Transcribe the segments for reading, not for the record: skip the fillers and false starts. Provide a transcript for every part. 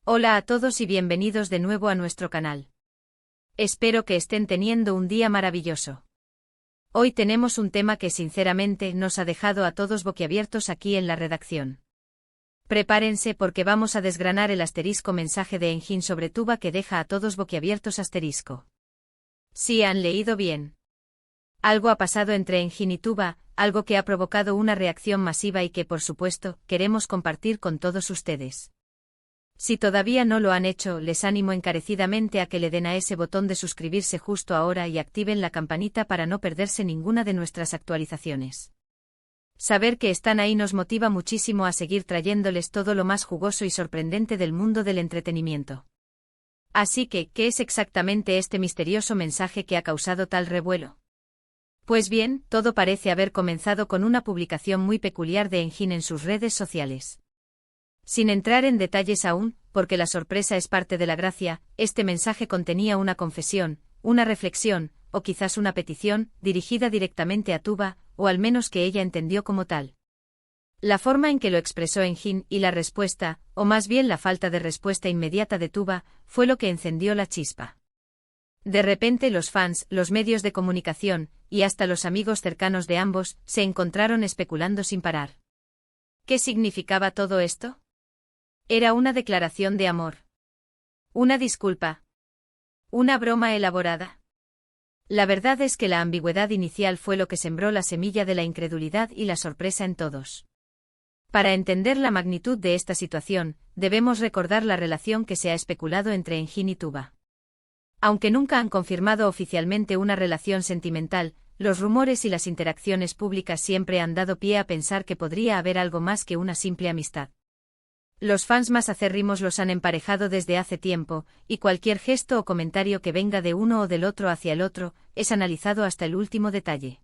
Hola a todos y bienvenidos de nuevo a nuestro canal. Espero que estén teniendo un día maravilloso. Hoy tenemos un tema que sinceramente nos ha dejado a todos boquiabiertos aquí en la redacción. Prepárense porque vamos a desgranar el asterisco mensaje de Engin sobre Tuba que deja a todos boquiabiertos asterisco. Sí, han leído bien. Algo ha pasado entre Engin y Tuba, algo que ha provocado una reacción masiva y que, por supuesto, queremos compartir con todos ustedes. Si todavía no lo han hecho, les animo encarecidamente a que le den a ese botón de suscribirse justo ahora y activen la campanita para no perderse ninguna de nuestras actualizaciones. Saber que están ahí nos motiva muchísimo a seguir trayéndoles todo lo más jugoso y sorprendente del mundo del entretenimiento. Así que, ¿qué es exactamente este misterioso mensaje que ha causado tal revuelo? Pues bien, todo parece haber comenzado con una publicación muy peculiar de Engin en sus redes sociales. Sin entrar en detalles aún, porque la sorpresa es parte de la gracia, este mensaje contenía una confesión, una reflexión, o quizás una petición, dirigida directamente a Tuba, o al menos que ella entendió como tal. La forma en que lo expresó Engin y la respuesta, o más bien la falta de respuesta inmediata de Tuba, fue lo que encendió la chispa. De repente los fans, los medios de comunicación, y hasta los amigos cercanos de ambos, se encontraron especulando sin parar. ¿Qué significaba todo esto? Era una declaración de amor. Una disculpa. Una broma elaborada. La verdad es que la ambigüedad inicial fue lo que sembró la semilla de la incredulidad y la sorpresa en todos. Para entender la magnitud de esta situación, debemos recordar la relación que se ha especulado entre Engin y Tuba. Aunque nunca han confirmado oficialmente una relación sentimental, los rumores y las interacciones públicas siempre han dado pie a pensar que podría haber algo más que una simple amistad. Los fans más acérrimos los han emparejado desde hace tiempo, y cualquier gesto o comentario que venga de uno o del otro hacia el otro, es analizado hasta el último detalle.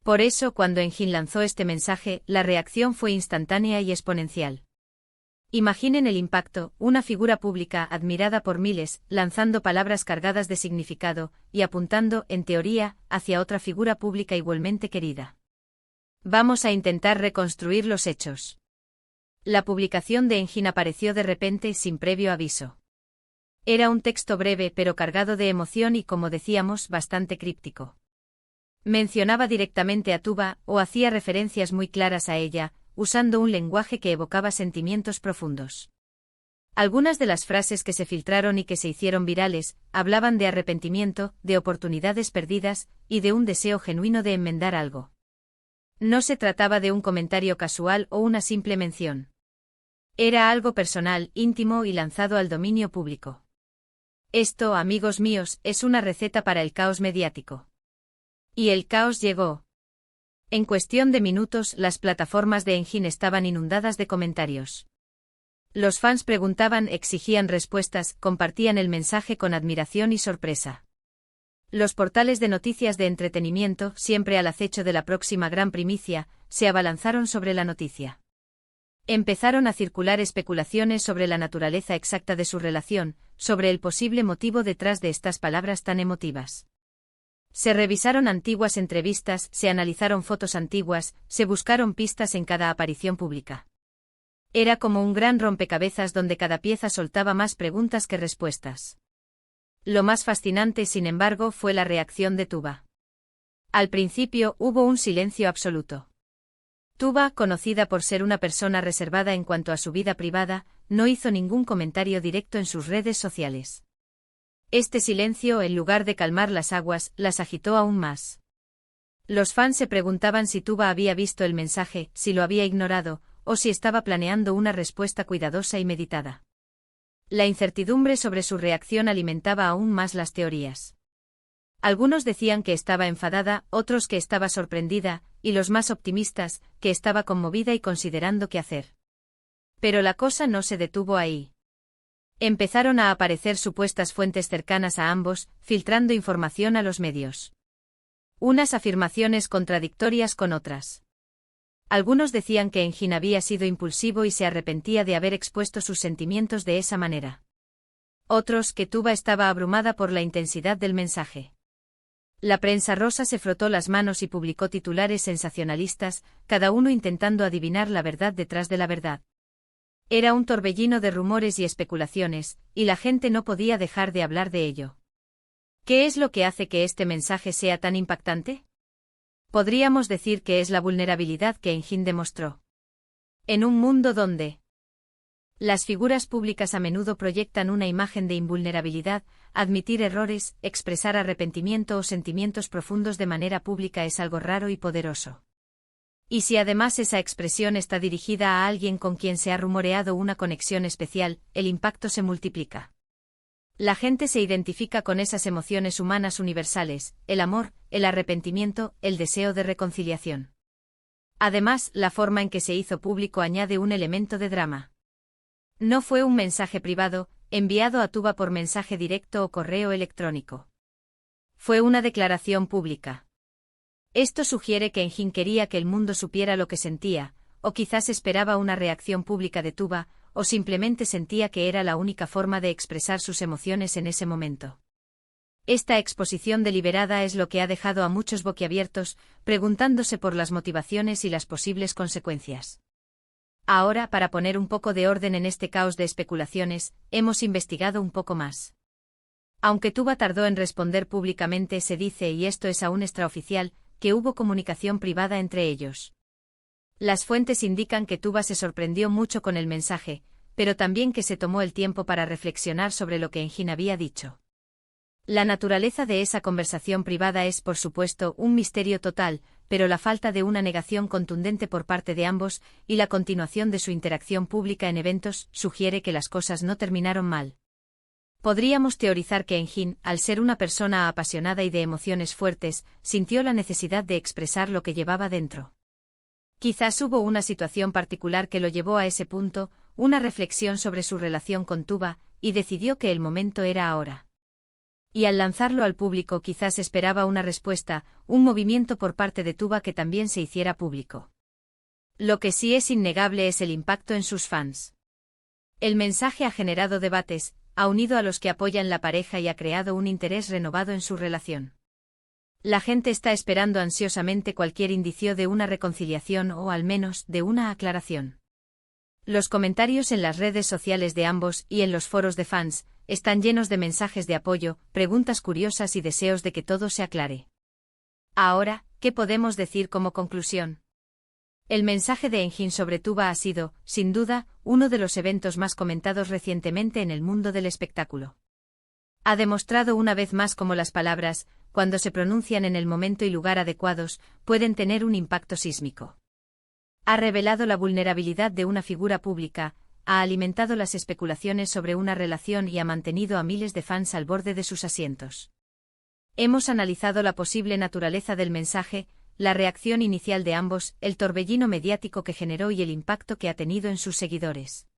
Por eso, cuando Engin lanzó este mensaje, la reacción fue instantánea y exponencial. Imaginen el impacto, una figura pública admirada por miles, lanzando palabras cargadas de significado, y apuntando, en teoría, hacia otra figura pública igualmente querida. Vamos a intentar reconstruir los hechos. La publicación de Engin apareció de repente sin previo aviso. Era un texto breve pero cargado de emoción y, como decíamos, bastante críptico. Mencionaba directamente a Tuba, o hacía referencias muy claras a ella, usando un lenguaje que evocaba sentimientos profundos. Algunas de las frases que se filtraron y que se hicieron virales, hablaban de arrepentimiento, de oportunidades perdidas, y de un deseo genuino de enmendar algo. No se trataba de un comentario casual o una simple mención. Era algo personal, íntimo y lanzado al dominio público. Esto, amigos míos, es una receta para el caos mediático. Y el caos llegó. En cuestión de minutos, las plataformas de Engin estaban inundadas de comentarios. Los fans preguntaban, exigían respuestas, compartían el mensaje con admiración y sorpresa. Los portales de noticias de entretenimiento, siempre al acecho de la próxima gran primicia, se abalanzaron sobre la noticia. Empezaron a circular especulaciones sobre la naturaleza exacta de su relación, sobre el posible motivo detrás de estas palabras tan emotivas. Se revisaron antiguas entrevistas, se analizaron fotos antiguas, se buscaron pistas en cada aparición pública. Era como un gran rompecabezas donde cada pieza soltaba más preguntas que respuestas. Lo más fascinante, sin embargo, fue la reacción de Tuba. Al principio hubo un silencio absoluto. Tuba, conocida por ser una persona reservada en cuanto a su vida privada, no hizo ningún comentario directo en sus redes sociales. Este silencio, en lugar de calmar las aguas, las agitó aún más. Los fans se preguntaban si Tuba había visto el mensaje, si lo había ignorado, o si estaba planeando una respuesta cuidadosa y meditada. La incertidumbre sobre su reacción alimentaba aún más las teorías. Algunos decían que estaba enfadada, otros que estaba sorprendida, y los más optimistas, que estaba conmovida y considerando qué hacer. Pero la cosa no se detuvo ahí. Empezaron a aparecer supuestas fuentes cercanas a ambos, filtrando información a los medios. Unas afirmaciones contradictorias con otras. Algunos decían que Engin había sido impulsivo y se arrepentía de haber expuesto sus sentimientos de esa manera. Otros que Tuba estaba abrumada por la intensidad del mensaje. La prensa rosa se frotó las manos y publicó titulares sensacionalistas, cada uno intentando adivinar la verdad detrás de la verdad. Era un torbellino de rumores y especulaciones, y la gente no podía dejar de hablar de ello. ¿Qué es lo que hace que este mensaje sea tan impactante? Podríamos decir que es la vulnerabilidad que Engin demostró. En un mundo donde las figuras públicas a menudo proyectan una imagen de invulnerabilidad, admitir errores, expresar arrepentimiento o sentimientos profundos de manera pública es algo raro y poderoso. Y si además esa expresión está dirigida a alguien con quien se ha rumoreado una conexión especial, el impacto se multiplica. La gente se identifica con esas emociones humanas universales, el amor, el arrepentimiento, el deseo de reconciliación. Además, la forma en que se hizo público añade un elemento de drama. No fue un mensaje privado, enviado a Tuba por mensaje directo o correo electrónico. Fue una declaración pública. Esto sugiere que Engin quería que el mundo supiera lo que sentía, o quizás esperaba una reacción pública de Tuba, o simplemente sentía que era la única forma de expresar sus emociones en ese momento. Esta exposición deliberada es lo que ha dejado a muchos boquiabiertos, preguntándose por las motivaciones y las posibles consecuencias. Ahora, para poner un poco de orden en este caos de especulaciones, hemos investigado un poco más. Aunque Tuba tardó en responder públicamente, se dice, y esto es aún extraoficial, que hubo comunicación privada entre ellos. Las fuentes indican que Tuba se sorprendió mucho con el mensaje, pero también que se tomó el tiempo para reflexionar sobre lo que Engin había dicho. La naturaleza de esa conversación privada es, por supuesto, un misterio total, pero la falta de una negación contundente por parte de ambos, y la continuación de su interacción pública en eventos, sugiere que las cosas no terminaron mal. Podríamos teorizar que Engin, al ser una persona apasionada y de emociones fuertes, sintió la necesidad de expresar lo que llevaba dentro. Quizás hubo una situación particular que lo llevó a ese punto, una reflexión sobre su relación con Tuba, y decidió que el momento era ahora. Y al lanzarlo al público quizás esperaba una respuesta, un movimiento por parte de Tuba que también se hiciera público. Lo que sí es innegable es el impacto en sus fans. El mensaje ha generado debates, ha unido a los que apoyan la pareja y ha creado un interés renovado en su relación. La gente está esperando ansiosamente cualquier indicio de una reconciliación o al menos de una aclaración. Los comentarios en las redes sociales de ambos y en los foros de fans están llenos de mensajes de apoyo, preguntas curiosas y deseos de que todo se aclare. Ahora, ¿qué podemos decir como conclusión? El mensaje de Engin sobre Tuba ha sido, sin duda, uno de los eventos más comentados recientemente en el mundo del espectáculo. Ha demostrado una vez más cómo las palabras, cuando se pronuncian en el momento y lugar adecuados, pueden tener un impacto sísmico. Ha revelado la vulnerabilidad de una figura pública, ha alimentado las especulaciones sobre una relación y ha mantenido a miles de fans al borde de sus asientos. Hemos analizado la posible naturaleza del mensaje, la reacción inicial de ambos, el torbellino mediático que generó y el impacto que ha tenido en sus seguidores.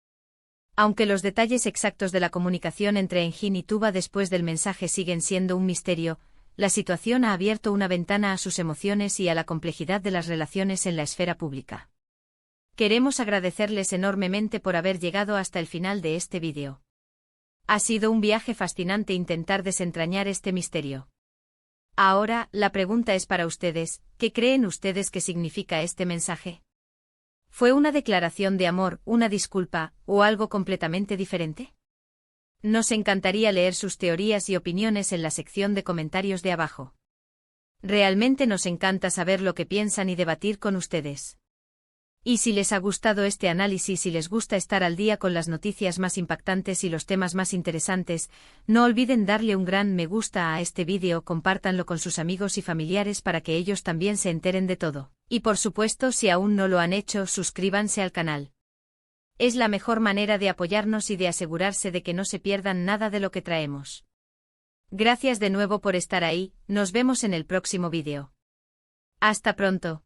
Aunque los detalles exactos de la comunicación entre Engin y Tuba después del mensaje siguen siendo un misterio, la situación ha abierto una ventana a sus emociones y a la complejidad de las relaciones en la esfera pública. Queremos agradecerles enormemente por haber llegado hasta el final de este vídeo. Ha sido un viaje fascinante intentar desentrañar este misterio. Ahora, la pregunta es para ustedes, ¿qué creen ustedes que significa este mensaje? ¿Fue una declaración de amor, una disculpa, o algo completamente diferente? Nos encantaría leer sus teorías y opiniones en la sección de comentarios de abajo. Realmente nos encanta saber lo que piensan y debatir con ustedes. Y si les ha gustado este análisis y les gusta estar al día con las noticias más impactantes y los temas más interesantes, no olviden darle un gran me gusta a este vídeo, compártanlo con sus amigos y familiares para que ellos también se enteren de todo. Y por supuesto, si aún no lo han hecho, suscríbanse al canal. Es la mejor manera de apoyarnos y de asegurarse de que no se pierdan nada de lo que traemos. Gracias de nuevo por estar ahí, nos vemos en el próximo vídeo. Hasta pronto.